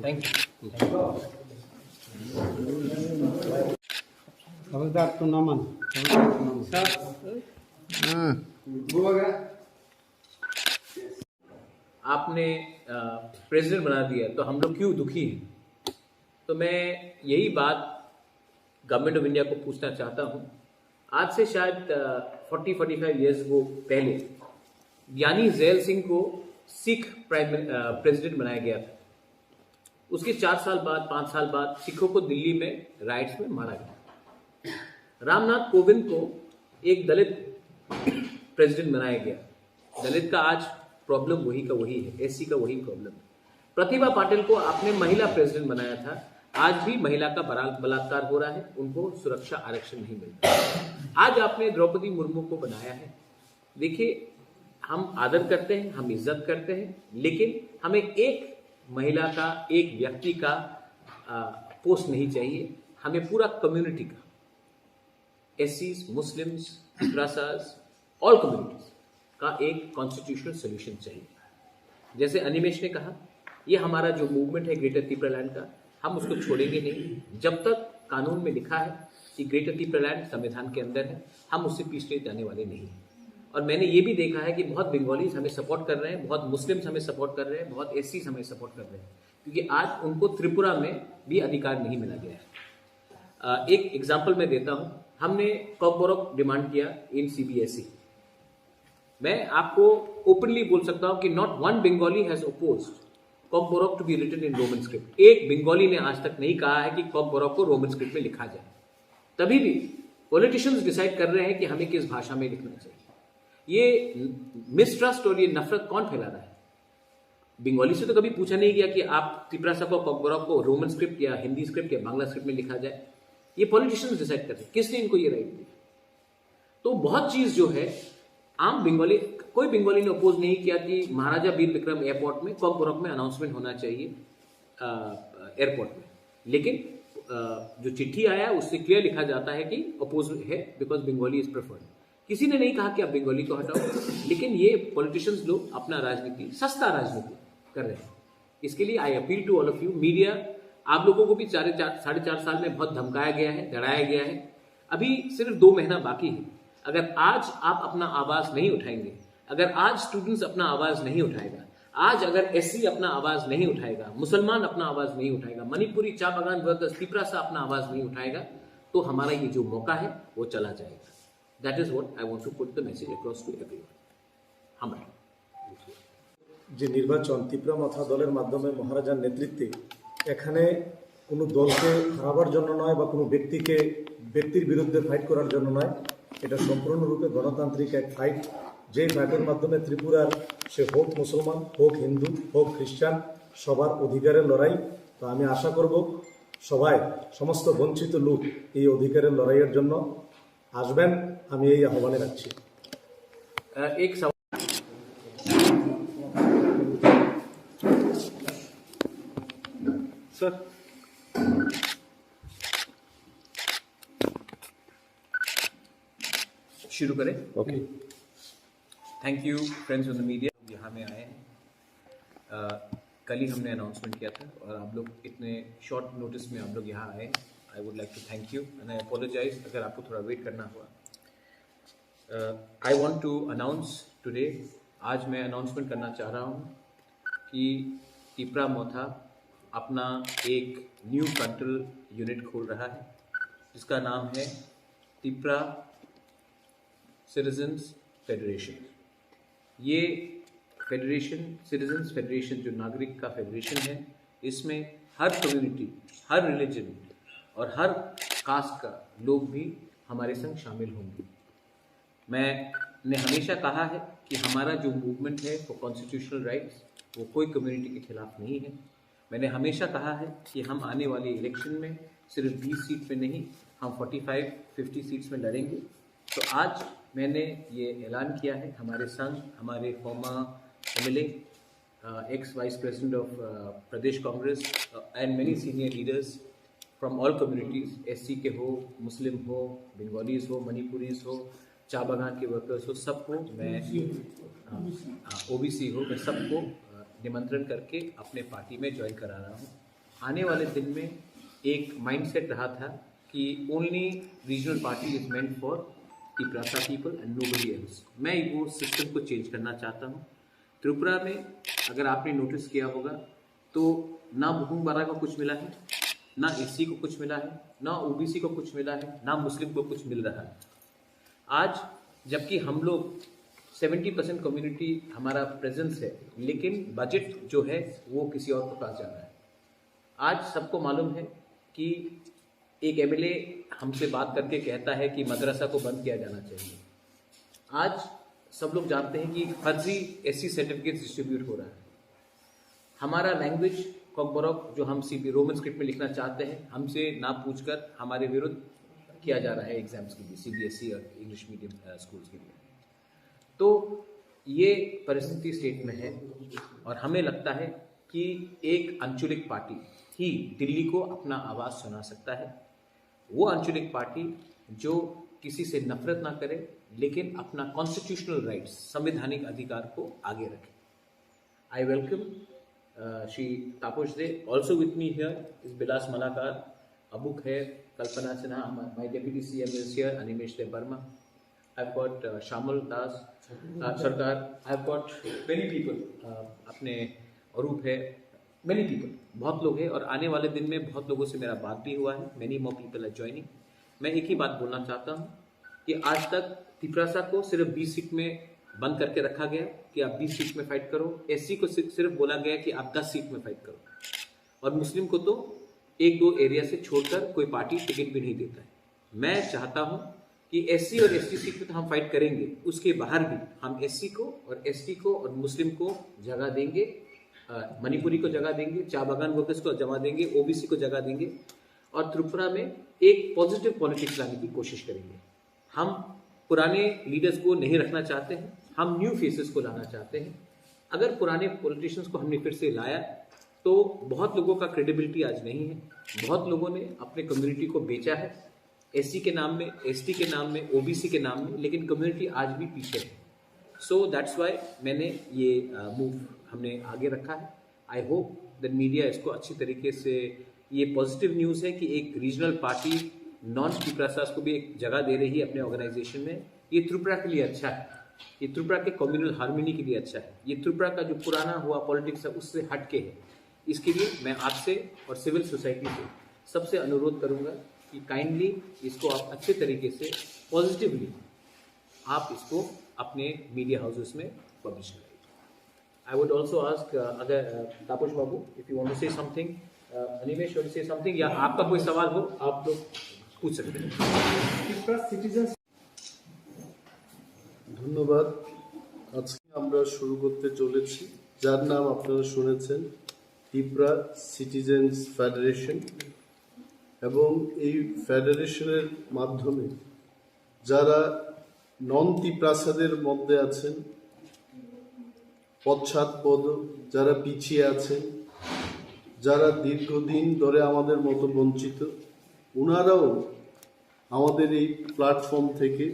Thank you. खबरदार तू ना मान। आपने प्रेसिडेंट बना दिया तो हम लोग क्यों दुखी हैं? तो मैं यही बात गवर्नमेंट ऑफ इंडिया को पूछना चाहता हूँ। आज से शायद 40-45 ईयर्स वो पहले ज्ञानी जैल सिंह को सिख प्रेसिडेंट बनाया गया था। उसके 4 साल बाद 5 साल बाद सिखों को दिल्ली में राइट्स में मारा गया। रामनाथ कोविंद को एक दलित प्रेसिडेंट बनाया गया। दलित का आज प्रॉब्लम वही का वही है, एससी का वही प्रॉब्लम है। प्रतिभा पाटिल को आपने महिला प्रेसिडेंट बनाया था, आज भी महिला का बलात्कार हो रहा है, उनको सुरक्षा आरक्षण नहीं मिलता। आज आपने द्रौपदी मुर्मू को बनाया है। देखिए, हम आदर करते हैं, हम इज्जत करते हैं, लेकिन हमें एक महिला का, एक व्यक्ति का पोस्ट नहीं चाहिए, हमें पूरा कम्युनिटी का, एससीज, मुस्लिम्स, मद्रासास, ऑल कम्युनिटीज का एक कॉन्स्टिट्यूशनल सोल्यूशन चाहिए। जैसे अनिमेश ने कहा, ये हमारा जो मूवमेंट है ग्रेटर त्रिपुरालैंड का, हम उसको छोड़ेंगे नहीं जब तक कानून में लिखा है कि ग्रेटर त्रिपुरालैंड संविधान के अंदर है, हम उससे पीछे जाने वाले नहीं हैं। और मैंने ये भी देखा है कि बहुत बंगालीज हमें सपोर्ट कर रहे हैं, बहुत मुस्लिम्स हमें सपोर्ट कर रहे हैं, बहुत एससीज हमें सपोर्ट कर रहे हैं, क्योंकि आज उनको त्रिपुरा में भी अधिकार नहीं मिला गया है। एक एग्जाम्पल मैं देता हूँ, हमने कॉकबोरक डिमांड किया इन सीबीएसई। मैं आपको ओपनली बोल सकता हूं कि not one Bengali has opposed Kokborok to be written in Roman script. एक बंगाली ने आज तक नहीं कहा है कि कॉकबोरक को रोमन स्क्रिप्ट में लिखा जाए। तभी भी पॉलिटिशियंस डिसाइड कर रहे हैं कि हमें किस भाषा में लिखना चाहिए। ये मिसट्रस्ट और ये नफरत कौन फैला रहा है? बंगाली से तो कभी पूछा नहीं गया कि आप त्रिपुरा को, कॉकबोरक को रोमन स्क्रिप्ट या हिंदी स्क्रिप्ट या बांग्ला स्क्रिप्ट में लिखा जाए। ये पॉलिटिशियंस डिसाइड करते हैं। किसने इनको ये राइट दिया? तो बहुत चीज जो है, आम बंगाली, कोई बंगाली ने अपोज नहीं किया कि महाराजा वीर विक्रम एयरपोर्ट में, कॉकबोरक में अनाउंसमेंट होना चाहिए एयरपोर्ट में। लेकिन जो चिट्ठी आया उससे क्लियर लिखा जाता है कि अपोज है बिकॉज बंगाली इज प्रेफर्ड। किसी ने नहीं कहा कि आप बंगाली को हटाओ, लेकिन ये पॉलिटिशियंस लोग अपना राजनीति, सस्ता राजनीति कर रहे हैं। इसके लिए I appeal to all of you media, आप लोगों को भी 4.5 साल में बहुत धमकाया गया है, डराया गया है। अभी सिर्फ 2 महीना बाकी है। अगर आज आप अपना आवाज नहीं उठाएंगे, अगर आज स्टूडेंट्स अपना आवाज नहीं उठाएगा, आज अगर एससी अपना आवाज नहीं उठाएगा, मुसलमान अपना आवाज नहीं उठाएगा, मणिपुरी चा बागान वर्कर्स त्रिपुरा से अपना आवाज नहीं उठाएगा, तो हमारा ये जो मौका है वो चला जाएगा। That is what I want to put the message across to everyone. हमारा যে নির্বাচন ত্রিপুরা মথা দলের মাধ্যমে মহারাজার নেতৃত্বে, এখানে কোনো দলকে হারাবার জন্য নয় বা কোনো ব্যক্তির বিরুদ্ধে ফাইট করার জন্য নয়, এটা সম্পূর্ণরূপে গণতান্ত্রিক এক ফাইট। যে ফাইটের মাধ্যমে ত্রিপুরার সে হোক মুসলমান, হোক হিন্দু, হোক খ্রিস্টান, সবার অধিকারের লড়াই। তো আমি আশা করব সবাই, সমস্ত বঞ্চিত লোক এই অধিকারের লড়াইয়ের জন্য আসবেন, আমি এই আহ্বানে রাখছি। एक सवाल सर, शुरू करें? Okay. Thank you friends on the media, यहाँ में आए हैं। कल ही हमने अनाउंसमेंट किया था और आप लोग इतने शॉर्ट नोटिस में आप लोग यहाँ आए। I would like to thank you and I apologise अगर आपको थोड़ा वेट करना हुआ। I want to announce today, आज मैं अनाउंसमेंट करना चाह रहा हूँ कि त्रिपुरा मोथा अपना एक न्यू कंट्रोल यूनिट खोल रहा है, जिसका नाम है त्रिपुरा सिटीजन्स फेडरेशन। ये फेडरेशन, सिटीजन्स फेडरेशन, जो नागरिक का फेडरेशन है, इसमें हर कम्युनिटी, हर रिलीजन और हर कास्ट का लोग भी हमारे संग शामिल होंगे। मैंने हमेशा कहा है कि हमारा जो मूवमेंट है वो कॉन्स्टिट्यूशनल राइट्स, वो कोई कम्युनिटी के खिलाफ नहीं है। मैंने हमेशा कहा है कि हम आने वाले इलेक्शन में सिर्फ 20 सीट में नहीं, हम 45-50 सीट्स में लड़ेंगे। तो आज मैंने ये ऐलान किया है, हमारे संघ, हमारे farmer MLA, x vice president of Pradesh Congress and many senior leaders from all communities, SC के हो, मुस्लिम हो, बंगालीज हो, मणिपुरीज हो, चा बागान के वर्कर्स हो, सबको मैं OBC हो, मैं सबको निमंत्रण करके अपने पार्टी में ज्वाइन करा रहा हूँ। आने वाले दिन में एक माइंडसेट रहा था कि only regional party is meant for Tiprasa people and nobody else. मैं वो सिस्टम को चेंज करना चाहता हूँ। त्रिपुरा में अगर आपने नोटिस किया होगा तो ना बुहुमबारा को कुछ मिला है, ना एससी को कुछ मिला है, ना ओबीसी को कुछ मिला है, ना मुस्लिम को कुछ मिल रहा है। आज जबकि हम लोग 70% कम्युनिटी हमारा प्रेजेंस है, लेकिन बजट जो है वो किसी और के पास जा रहा है। आज सबको मालूम है कि एक एमएलए हमसे बात करके कहता है कि मदरसा को बंद किया जाना चाहिए। आज सब लोग जानते हैं कि फर्जी एससी सर्टिफिकेट डिस्ट्रीब्यूट हो रहा है। हमारा लैंग्वेज कॉकबॉरोक जो हम सीपी रोमन स्क्रिप्ट में लिखना चाहते हैं, हमसे ना पूछकर हमारे विरुद्ध किया जा रहा है एग्जाम्स के लिए, सीबीएसई और इंग्लिश मीडियम स्कूल्स के लिए। तो ये परिस्थिति स्टेट में है और हमें लगता है कि एक आंचलिक पार्टी ही दिल्ली को अपना आवाज़ सुना सकता है। वो आंचलिक पार्टी जो किसी से नफरत ना करे, लेकिन अपना कॉन्स्टिट्यूशनल राइट्स, संवैधानिक अधिकार को आगे रखे। I welcome Shri Tapas De. Also with me here is Bilas Malakar, अबुक है, Kalpana Sinha, my deputy CM is here, Animesh Dev Varma, I've got Shamal Das, Sarkar, I've got many people, अपने अरूप है, many people, बहुत लोग हैं और आने वाले दिन में बहुत लोगों से मेरा बात भी हुआ है। many more people are joining। मैं एक ही बात बोलना चाहता हूँ कि आज तक तिप्रासा को सिर्फ 20 सीट में बंद करके रखा गया कि आप 20 सीट में फाइट करो। एससी को सिर्फ बोला गया कि आप 10 सीट में फाइट करो, और मुस्लिम को तो 1-2 एरिया से छोड़कर कोई पार्टी टिकट भी नहीं देता है। मैं चाहता हूँ कि एससी और एसटी सीट पे तो हम फाइट करेंगे, उसके बाहर भी हम एससी को और एसटी को और मुस्लिम को जगह देंगे, मणिपुरी को जगह देंगे, चा बागान वर्कर्स को जगह देंगे, ओबीसी को जगह देंगे और त्रिपुरा में एक पॉजिटिव पॉलिटिक्स लाने की कोशिश करेंगे। हम पुराने लीडर्स को नहीं रखना चाहते हैं, हम न्यू फेसेस को लाना चाहते हैं। अगर पुराने पॉलिटिशियंस को हमने फिर से लाया तो बहुत लोगों का क्रेडिबिलिटी आज नहीं है। बहुत लोगों ने अपने कम्युनिटी को बेचा है, एससी के नाम में, एसटी के नाम में, ओबीसी के नाम में, लेकिन कम्युनिटी आज भी पीछे है। सो दैट्स वाई मैंने ये मूव हमने आगे रखा है। आई होप दैट मीडिया इसको अच्छी तरीके से, ये पॉजिटिव न्यूज़ है कि एक रीजनल पार्टी नॉन तिप्रासास को भी एक जगह दे रही है अपने ऑर्गेनाइजेशन में। ये त्रिपुरा के लिए अच्छा है, ये त्रिपुरा के कम्युनल हार्मनी के लिए अच्छा है, ये त्रिपुरा का जो पुराना हुआ पॉलिटिक्स है उससे हटके है। इसके लिए मैं आपसे और सिविल सोसाइटी से सबसे अनुरोध करूंगा कि काइंडली इसको आप अच्छे तरीके से पॉजिटिवली आप इसको अपने मीडिया हाउसेस में पब्लिश करें। आई वुड ऑल्सो आस्क अगर Tapas babu if you want to say something, Animesh want to say something, या आपका कोई सवाल हो आप लोग पूछ सकते हैं। ধন্যবাদ। আজকে আমরা শুরু করতে চলেছি, যার নাম আপনারা শুনেছেন, ত্রিপুরা সিটিজেন্স ফেডারেশন। এবং এই ফেডারেশনের মাধ্যমে যারা নন তিপ্রাসাদের মধ্যে আছেন, পশ্চাৎপদ, যারা পিছিয়ে আছেন, যারা দীর্ঘদিন ধরে আমাদের মতো বঞ্চিত, ওনারাও আমাদের এই প্ল্যাটফর্ম থেকে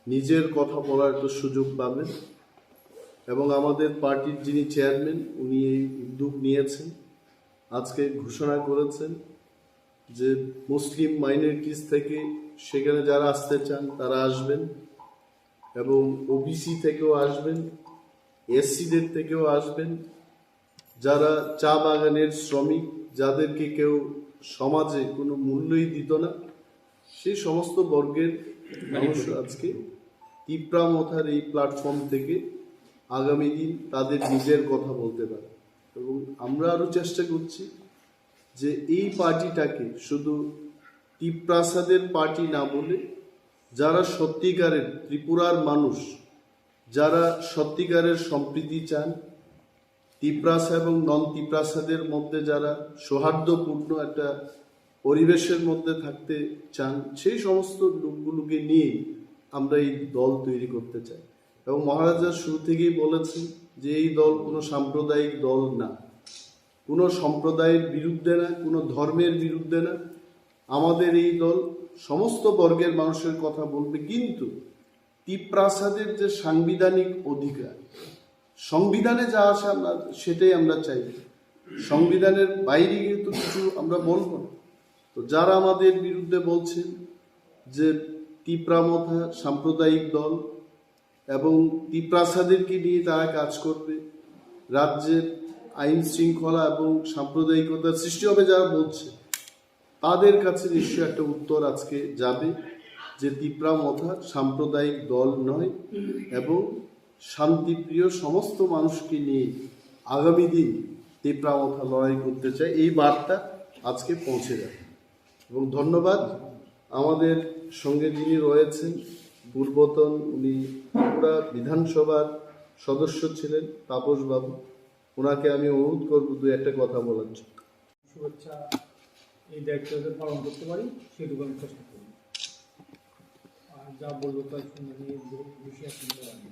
নিজের কথা বলার একটা সুযোগ পাবেন। এবং আমাদের পার্টির যিনি চেয়ারম্যান, উনি এই উদ্যোগ নিয়েছেন, আজকে ঘোষণা করেছেন যে মুসলিম মাইনরিটিস থেকে সেখানে যারা আসতে চান তারা আসবেন, এবং ওবিসি থেকেও আসবেন, এসসিদের থেকেও আসবেন, যারা চা বাগানের শ্রমিক, যাদেরকে কেউ সমাজে কোনো মূল্যই দিত না, সেই সমস্ত বর্গের মানুষ আজকে তিপ্রা মথার এই প্ল্যাটফর্ম থেকে আগামী দিন তাদের নিজের কথা বলতে পারে। এবং আমরা আরও চেষ্টা করছি যে এই পার্টিটাকে শুধু তিপ্রাসাদের পার্টি না বলে, যারা সত্যিকারের ত্রিপুরার মানুষ, যারা সত্যিকারের সম্প্রীতি চান, তিপ্রাসা এবং নন তিপ্রাসাদের মধ্যে যারা সৌহার্দ্যপূর্ণ একটা পরিবেশের মধ্যে থাকতে চান, সেই সমস্ত লোকগুলোকে নিয়ে আমরা এই দল তৈরি করতে চাই। এবং মহারাজা শুরু থেকেই বলেছেন যে এই দল কোনো সাম্প্রদায়িক দল না, কোনো সম্প্রদায়ের বিরুদ্ধে না, কোনো ধর্মের বিরুদ্ধে না। আমাদের এই দল সমস্ত বর্গের মানুষের কথা বলবে, কিন্তু তিপ্রাসাদের যে সাংবিধানিক অধিকার, সংবিধানে যা আছে আমরা সেটাই আমরা চাই, সংবিধানের বাইরে কিন্তু কিছু আমরা বলবো না। তো যারা আমাদের বিরুদ্ধে বলছেন যে তিপ্রামথা সাম্প্রদায়িক দল এবং তিপ্রাসাদেরকে নিয়ে তারা কাজ করবে, রাজ্যের আইন শৃঙ্খলা এবং সাম্প্রদায়িকতার সৃষ্টি হবে যারা বলছে, তাদের কাছে নিশ্চয়ই একটা উত্তর আজকে যাবে যে তিপ্রামথা সাম্প্রদায়িক দল নয় এবং শান্তিপ্রিয় সমস্ত মানুষকে নিয়ে আগামী দিন তিপ্রামথা লড়াই করতে চায়, এই বার্তা আজকে পৌঁছে যাবে। এবং ধন্যবাদ আমাদের সঙ্গে যিনি রয়েছেন পূর্বতন, উনি ত্রিপুরা বিধানসভার সদস্য ছিলেন, তাপস বাবু, ওনাকে আমি অনুরোধ করব দু একটা কথা বলার জন্য। শুভেচ্ছা, এই দায়িত্ব যাতে পালন করতে পারি সেটুকু আমি চেষ্টা করি। আর যা বলবো তার সঙ্গে নিয়ে বেশি আসতে পারি।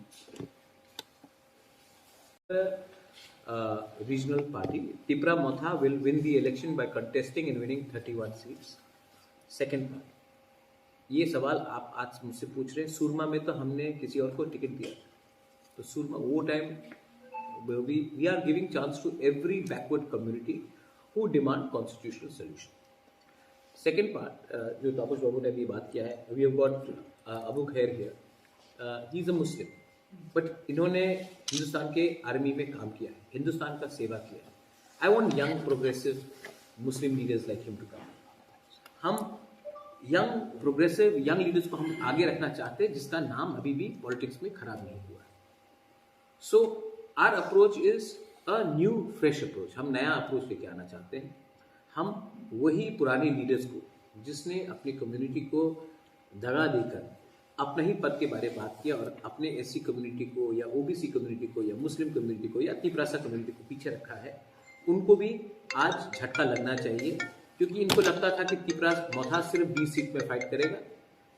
Regional party, Tipra Motha will win the election by contesting and winning 31 seats. Second part, ये सवाल आप आज मुझसे पूछ रहे हैं, सुरमा में तो हमने किसी और को टिकट दिया, तो सुरमा वो time we are giving chance to every backward community who demand constitutional solution. Second part, जो तापस बाबू ने अभी बात किया है, we have got Abu Khair here, he is a Muslim, but इन्होंने हिंदुस्तान के आर्मी में काम किया है, हिंदुस्तान का सेवा किया है। I want young progressive Muslim leaders like him to come. हम यंग प्रोग्रेसिव यंग लीडर्स को हम आगे रखना चाहते हैं जिसका नाम अभी भी पॉलिटिक्स में खराब नहीं हुआ है। So our approach is a new fresh approach, हम नया अप्रोच लेके आना चाहते हैं। हम वही पुराने लीडर्स को जिसने अपनी कम्युनिटी को दगा देकर अपने ही पद के बारे में बात किया और अपने एससी कम्युनिटी को या ओबीसी कम्युनिटी को या मुस्लिम कम्युनिटी को या तिप्रासा कम्युनिटी को पीछे रखा है, उनको भी आज झटका लगना चाहिए, क्योंकि इनको लगता था कि तिप्रामथा सिर्फ 20 सीट में फाइट करेगा,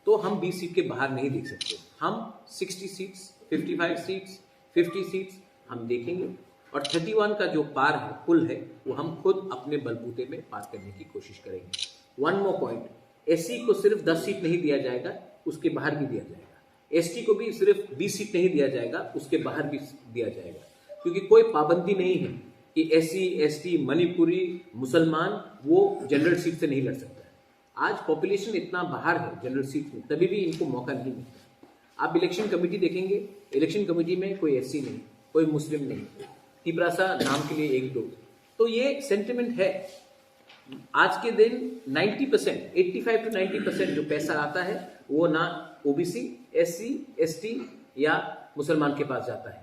तो हम 20 सीट के बाहर नहीं देख सकते। हम 60 सीट्स, 55 सीट्स, 50 सीट्स हम देखेंगे और 31 का जो पार है, पुल है, वो हम खुद अपने बलबूते में पार करने की कोशिश करेंगे। वन मोर पॉइंट, एससी को सिर्फ 10 सीट नहीं दिया जाएगा, उसके बाहर भी दिया जाएगा। एसटी को भी सिर्फ 20 सीट नहीं दिया जाएगा, उसके बाहर भी दिया जाएगा, क्योंकि कोई पाबंदी नहीं है कि एससी, एसटी, मणिपुरी, मुसलमान वो जनरल सीट से नहीं लड़ सकता है। आज पॉपुलेशन इतना बाहर है जनरल सीट में, तभी भी इनको मौका नहीं मिलता। आप इलेक्शन कमेटी देखेंगे, इलेक्शन कमेटी में कोई एससी नहीं, कोई मुस्लिम नहीं, तिप्रासा नाम के लिए 1-2, तो ये सेंटिमेंट है। आज के दिन 90%, 85 to 90% जो पैसा आता है वो ना ओबीसी, एससी, एसटी या मुसलमान के पास जाता है,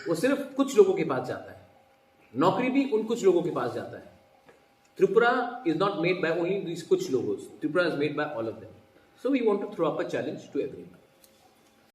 वो सिर्फ कुछ लोगों के पास जाता है। नौकरी भी उन कुछ लोगों के पास जाता है। Tripura is not made by only this कुछ लोगों, Tripura is made by all of them. So we want to throw up a challenge to everyone.